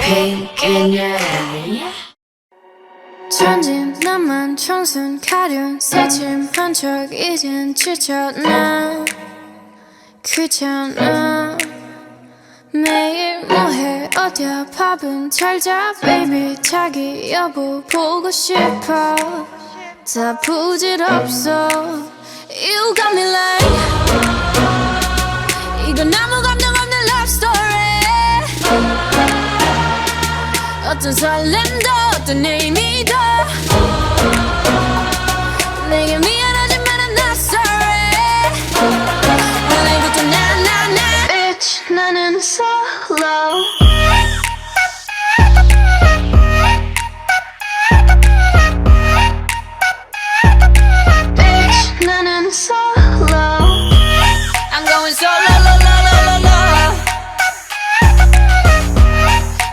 pink in your eye. 천진 나만 청순 가련 새침한 척 이젠 지쳤나 귀찮아 매일 뭐해 어디야 밥은 잘자 baby 자기 여보 보고 싶어 다 부질없어 You got me like 이건 아무 감정 없는 love story 어떤 설렘도 어떤 의미도 내게 미안하지만 I'm not sorry 원래부터 나 Bitch 나는 solo Bitch 나는 solo I'm going solo lo lo lo lo lo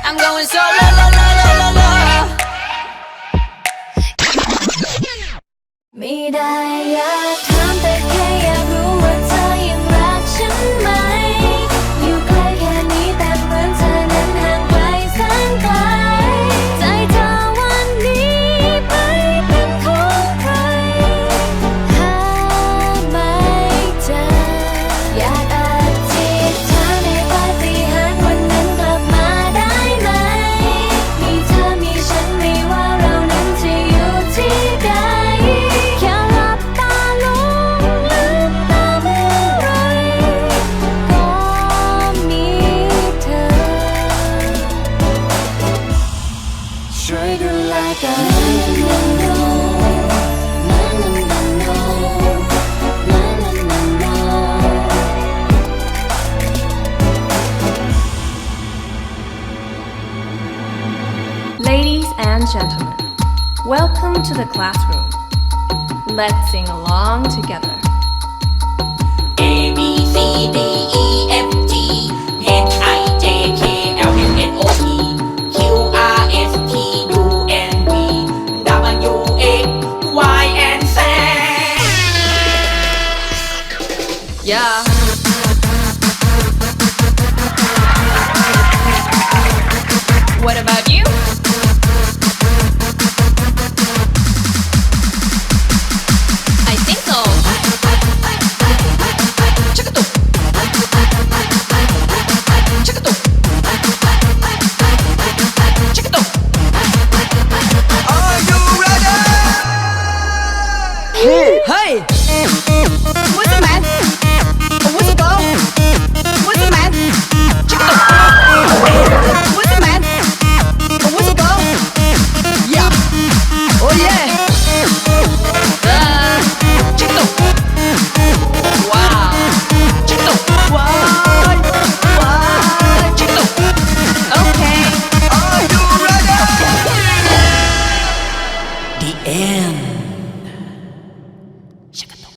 I'm going solo lo lo lo lo lo ไม่ได้อยากถามแต่แค่อยากรู้ว่าเธอยังรักฉันไหมอยู่ใกล้แค่นี้แต่เหมือนเธอนั้นห่างไกลแสนไกลใจเธอวันนี้ไปเป็นของใครหาไม่เจออยากอธิษฐานให้ปาฏิหาริย์วันนั้นกลับมาได้ไหมมีเธอมีฉันไม่ว่าเรานั้นจะอยู่ที่ใดแค่หลับตาลงลืมตาเมื่อไรก็มีเธอช่วยดูแลกัน Ladies and gentlemen, welcome to the classroom. Let's sing along together. A B C D E F G H I J K L M N O P Q R S T U N V W X Y and Z. Yeah. What about you? I think so. Chickadoop. Chickadoop. Chickadoop. Are you ready? Hey! What's it, man? What's it, girl? What's it, man? What's it, man? What's it, girl? Yeah! Oh yeah!